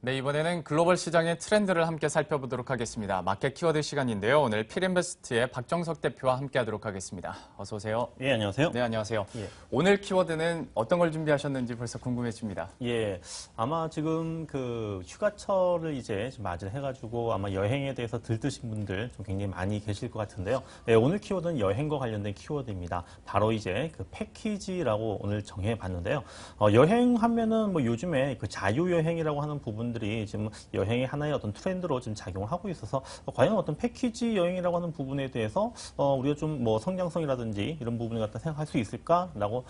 네, 이번에는 글로벌 시장의 트렌드를 함께 살펴보도록 하겠습니다. 마켓 키워드 시간인데요. 오늘 필인베스트의 박정석 대표와 함께 하도록 하겠습니다. 어서 오세요. 예, 안녕하세요. 네, 안녕하세요. 예. 오늘 키워드는 어떤 걸 준비하셨는지 벌써 궁금해집니다. 예, 아마 지금 그 휴가철을 이제 좀 맞이를 해가지고 아마 여행에 대해서 들뜨신 분들 좀 굉장히 많이 계실 것 같은데요. 예, 오늘 키워드는 여행과 관련된 키워드입니다. 바로 이제 그 패키지라고 오늘 정해봤는데요. 여행하면은 뭐 요즘에 그 자유여행이라고 하는 부분들이 지금 여행의 하나의 어떤 트렌드로 지금 작용을 하고 있어서 과연 어떤 패키지 여행이라고 하는 부분에 대해서 우리가 좀 뭐 성장성이라든지 이런 부분을 갖다 생각할 수 있을까라고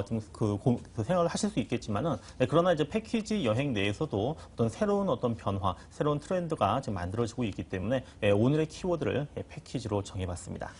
좀 그 생각을 하실 수 있겠지만은 그러나 이제 패키지 여행 내에서도 어떤 새로운 어떤 변화, 새로운 트렌드가 지금 만들어지고 있기 때문에 오늘의 키워드를 패키지로 정해봤습니다.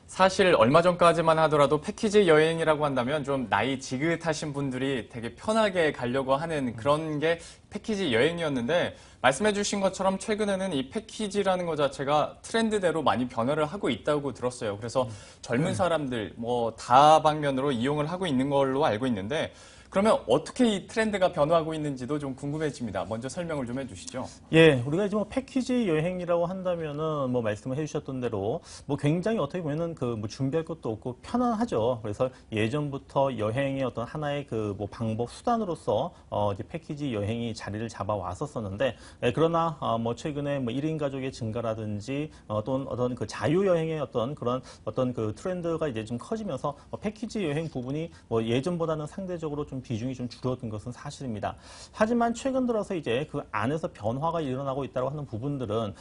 사실 얼마 전까지만 하더라도 패키지 여행이라고 한다면 좀 나이 지긋하신 분들이 되게 편하게 가려고 하는 그런 게 패키지 여행이었는데 말씀해 주신 것처럼 최근에는 이 패키지라는 것 자체가 트렌드대로 많이 변화를 하고 있다고 들었어요. 그래서 젊은 사람들 뭐 다방면으로 이용을 하고 있는 걸로 알고 있는데 그러면 어떻게 이 트렌드가 변화하고 있는지도 좀 궁금해집니다. 먼저 설명을 좀 해주시죠. 예, 우리가 이제 뭐 패키지 여행이라고 한다면은 뭐 말씀을 해주셨던 대로 뭐 굉장히 어떻게 보면은 그 뭐 준비할 것도 없고 편안하죠. 그래서 예전부터 여행의 어떤 하나의 그 뭐 방법 수단으로서 이제 패키지 여행이 자리를 잡아 왔었었는데 그러나 뭐 최근에 뭐 1인 가족의 증가라든지 또는 어떤 그 자유 여행의 어떤 그런 어떤 그 트렌드가 이제 좀 커지면서 패키지 여행 부분이 뭐 예전보다는 상대적으로 좀 비중이 좀 줄어든 것은 사실입니다. 하지만 최근 들어서 이제 그 안에서 변화가 일어나고 있다고 하는 부분들은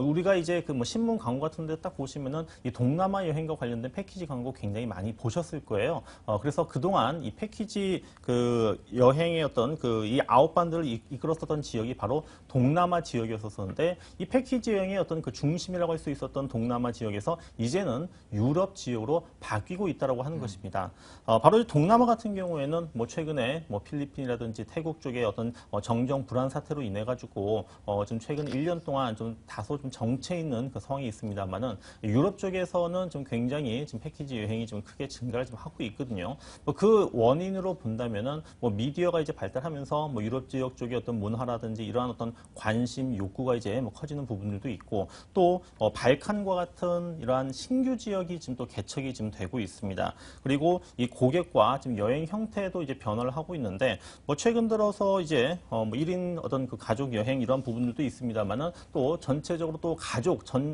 우리가 이제 그 뭐 신문 광고 같은 데 딱 보시면은 이 동남아 여행과 관련된 패키지 광고 굉장히 많이 보셨을 거예요. 그래서 그동안 이 패키지 그 여행의 어떤 그 이 아웃반드를 이끌었었던 지역이 바로 동남아 지역이었었는데 이 패키지 여행의 어떤 그 중심이라고 할 수 있었던 동남아 지역에서 이제는 유럽 지역으로 바뀌고 있다고 하는 것입니다. 바로 동남아 같은 경우에는 뭐 최근에 뭐 필리핀이라든지 태국 쪽에 어떤 정정 불안 사태로 인해 가지고 좀 최근 1년 동안 좀 다소 좀 정체 있는 그 상황이 있습니다만은 유럽 쪽에서는 좀 굉장히 지금 패키지 여행이 좀 크게 증가를 좀 하고 있거든요. 뭐 그 원인으로 본다면은 뭐 미디어가 이제 발달하면서 뭐 유럽 지역 쪽의 어떤 문화라든지 이러한 어떤 관심 욕구가 이제 뭐 커지는 부분들도 있고 또 발칸과 같은 이러한 신규 지역이 지금 또 개척이 지금 되고 있습니다. 그리고 이 고객과 지금 여행 형태도 이제 변화를 하고 있는데 뭐 최근 들어서 이제 뭐 1인 어떤 그 가족 여행 이런 부분들도 있습니다만은 또 전체적으로 또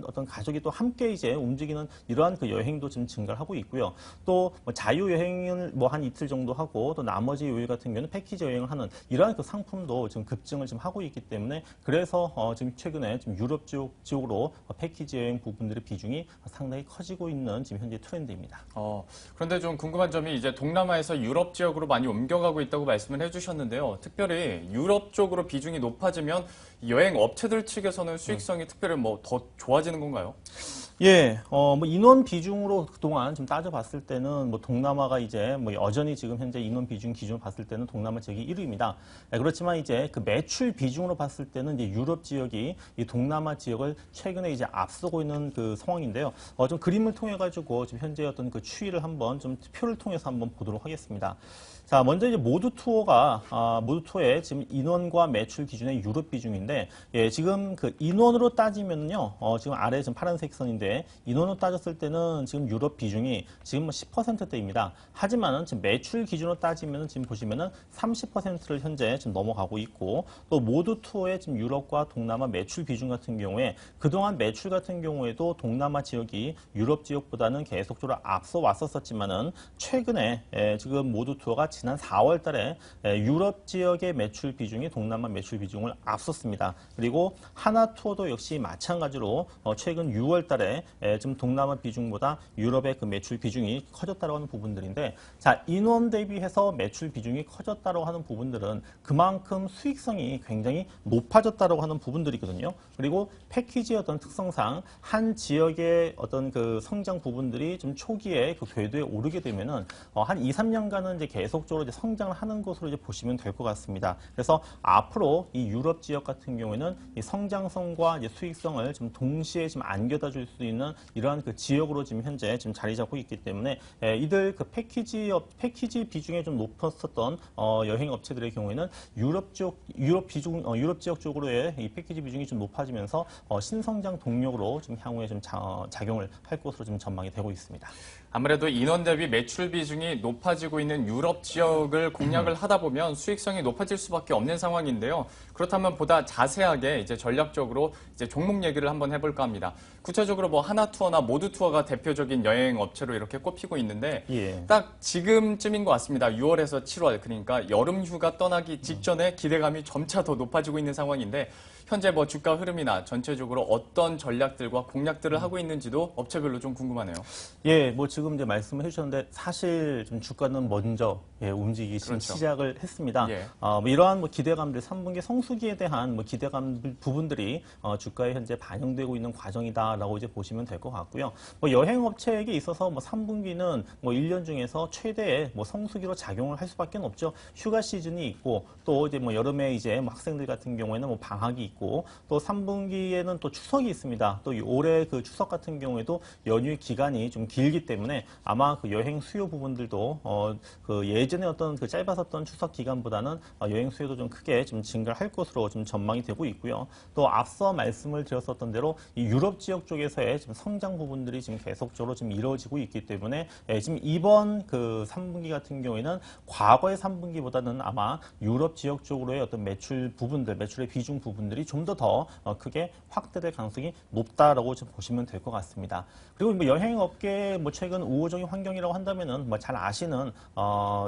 어떤 가족이 또 함께 이제 움직이는 이러한 그 여행도 지금 증가를 하고 있고요. 또 뭐 자유 여행을 뭐 한 이틀 정도 하고 또 나머지 요일 같은 경우는 패키지 여행을 하는 이러한 그 상품도 지금 급증을 지금 하고 있기 때문에 그래서 지금 최근에 지금 유럽 지역으로 패키지 여행 부분들의 비중이 상당히 커지고 있는 지금 현재 트렌드입니다. 그런데 좀 궁금한 점이 이제 동남아에서 유럽 지역으로 많이 옮겨가고 있다고 말씀을 해주셨는데요. 특별히 유럽 쪽으로 비중이 높아지면 여행 업체들 측에서는 수익성이 특별히 뭐 더 좋아지는 건가요? 예, 뭐 인원 비중으로 그동안 좀 따져봤을 때는 뭐 동남아가 이제 뭐 여전히 지금 현재 인원 비중 기준으로 봤을 때는 동남아 지역이 1위입니다. 그렇지만 이제 그 매출 비중으로 봤을 때는 이제 유럽 지역이 이 동남아 지역을 최근에 이제 앞서고 있는 그 상황인데요. 좀 그림을 통해 가지고 지금 현재 어떤 그 추이를 한번 좀 표를 통해서 한번 보도록 하겠습니다. 자, 먼저 이제 모두 투어의 지금 인원과 매출 기준의 유럽 비중인데, 예, 지금 그 인원으로 따지면요, 지금 아래 지금 파란색 선인데, 인원으로 따졌을 때는 지금 유럽 비중이 지금 10%대입니다. 하지만은 지금 매출 기준으로 따지면은 지금 보시면은 30%를 현재 지금 넘어가고 있고, 또 모두 투어의 지금 유럽과 동남아 매출 비중 같은 경우에 그동안 매출 같은 경우에도 동남아 지역이 유럽 지역보다는 계속적으로 앞서 왔었지만은 최근에 지금 모두 투어가 지난 4월 달에 유럽 지역의 매출 비중이 동남아 매출 비중을 앞섰습니다. 그리고 하나 투어도 역시 마찬가지로 최근 6월 달에 지금 동남아 비중보다 유럽의 그 매출 비중이 커졌다고 하는 부분들인데 자, 인원 대비해서 매출 비중이 커졌다고 하는 부분들은 그만큼 수익성이 굉장히 높아졌다고 하는 부분들이거든요. 그리고 패키지의 어떤 특성상 한 지역의 어떤 그 성장 부분들이 좀 초기에 그 궤도에 오르게 되면은 한 2, 3년간은 이제 계속적으로 이제 성장을 하는 것으로 이제 보시면 될 것 같습니다. 그래서 앞으로 이 유럽 지역 같은 경우에는 이 성장성과 이제 수익성을 좀 동시에 좀 안겨다 줄 수 수 있는 이러한 그 지역으로 지금 현재 지금 자리 잡고 있기 때문에 이들 그 패키지 비중에 좀 높았었던 여행 업체들의 경우에는 유럽 지역 쪽으로의 이 패키지 비중이 좀 높아지면서 신성장 동력으로 좀 향후에 좀 작용을 할 것으로 좀 전망이 되고 있습니다. 아무래도 인원 대비 매출 비중이 높아지고 있는 유럽 지역을 공략을 하다 보면 수익성이 높아질 수밖에 없는 상황인데요. 그렇다면 보다 자세하게 이제 전략적으로 이제 종목 얘기를 한번 해볼까 합니다. 구체적으로 뭐 하나투어나 모두투어가 대표적인 여행 업체로 이렇게 꼽히고 있는데 예. 딱 지금쯤인 것 같습니다. 6월에서 7월 그러니까 여름 휴가 떠나기 직전에 기대감이 점차 더 높아지고 있는 상황인데 현재 뭐 주가 흐름이나 전체적으로 어떤 전략들과 공략들을 하고 있는지도 업체별로 좀 궁금하네요. 예, 뭐 지금 이제 말씀을 해주셨는데 사실 좀 주가는 먼저 움직이기 그렇죠. 시작을 했습니다. 예. 뭐 이러한 뭐 기대감들, 3분기 성수기에 대한 뭐 기대감 부분들이 주가에 현재 반영되고 있는 과정이다라고 이제 보시면 될 것 같고요. 뭐 여행업체에게 있어서 뭐 3분기는 뭐 1년 중에서 최대의 뭐 성수기로 작용을 할 수밖에 없죠. 휴가 시즌이 있고 또 이제 뭐 여름에 이제 뭐 학생들 같은 경우에는 뭐 방학이 있고 또 3분기에는 또 추석이 있습니다. 또 올해 그 추석 같은 경우에도 연휴 기간이 좀 길기 때문에 아마 그 여행 수요 부분들도 그 예전에 어떤 그 짧았었던 추석 기간보다는 여행 수요도 좀 크게 좀 증가할 것으로 좀 전망이 되고 있고요. 또 앞서 말씀을 드렸었던 대로 이 유럽 지역 쪽에서의 지금 성장 부분들이 지금 계속적으로 좀 이루어지고 있기 때문에 지금 이번 그 3분기 같은 경우에는 과거의 3분기보다는 아마 유럽 지역 쪽으로의 어떤 매출 부분들, 매출의 비중 부분들이 좀 더 크게 확대될 가능성이 높다라고 좀 보시면 될 것 같습니다. 그리고 뭐 여행업계 뭐 최근 우호적인 환경이라고 한다면은 뭐 잘 아시는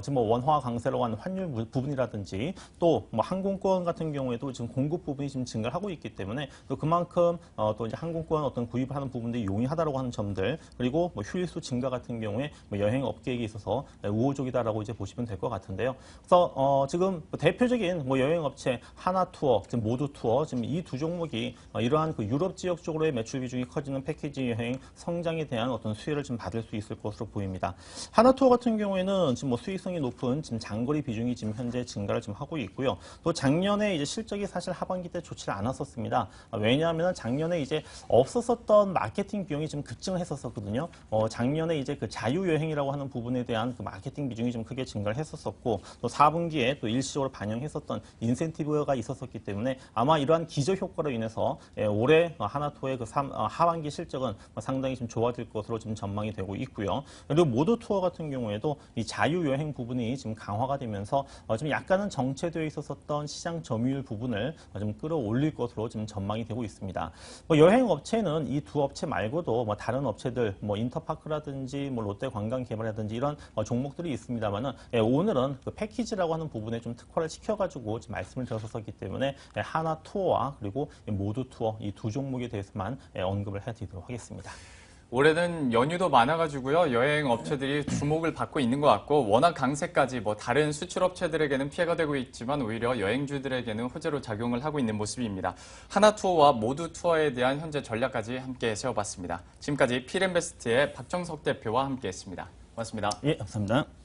지금 뭐 원화 강세로 한 환율 부분이라든지 또 뭐 항공권 같은 경우에도 지금 공급 부분이 지금 증가를 하고 있기 때문에 또 그만큼 또 이제 항공권 어떤 구입하는 부분들이 용이하다라고 하는 점들 그리고 뭐 휴일수 증가 같은 경우에 뭐 여행업계에게 있어서 우호적이다라고 이제 보시면 될 것 같은데요. 그래서 지금 뭐 대표적인 뭐 여행업체 하나투어, 지금 모두투어 지금 이 두 종목이 이러한 그 유럽 지역 쪽으로의 매출 비중이 커지는 패키지 여행 성장에 대한 어떤 수혜를 좀 받을 수 있을 것으로 보입니다. 하나투어 같은 경우에는 지금 뭐 수익성이 높은 지금 장거리 비중이 지금 현재 증가를 좀 하고 있고요. 또 작년에 이제 실적이 사실 하반기 때 좋지 않았었습니다. 왜냐하면 작년에 이제 없었었던 마케팅 비용이 좀 급증을 했었거든요. 작년에 이제 그 자유여행이라고 하는 부분에 대한 그 마케팅 비중이 좀 크게 증가를 했었고 또 4분기에 또 일시적으로 반영했었던 인센티브가 있었기 때문에 아마 이러한 기저 효과로 인해서 올해 하나투어의 그 하반기 실적은 상당히 좀 좋아질 것으로 지금 전망이 되고 있고요. 그리고 모두투어 같은 경우에도 이 자유여행 부분이 지금 강화가 되면서 좀 약간은 정체되어 있었던 시장 점유율 부분을 좀 끌어올릴 것으로 지금 전망이 되고 있습니다. 뭐 여행 업체는 이 두 업체 말고도 뭐 다른 업체들, 뭐 인터파크라든지 뭐 롯데관광개발이라든지 이런 종목들이 있습니다만은 오늘은 그 패키지라고 하는 부분에 좀 특화를 시켜가지고 지금 말씀을 드렸었기 때문에 하나투어와 그리고 모두투어 이 두 종목에 대해서만 언급을 해드리도록 하겠습니다. 올해는 연휴도 많아가지고요. 여행 업체들이 주목을 받고 있는 것 같고 워낙 강세까지 뭐 다른 수출 업체들에게는 피해가 되고 있지만 오히려 여행주들에게는 호재로 작용을 하고 있는 모습입니다. 하나투어와 모두투어에 대한 현재 전략까지 함께 세워봤습니다. 지금까지 필인베스트의 박정석 대표와 함께했습니다. 고맙습니다. 예, 감사합니다.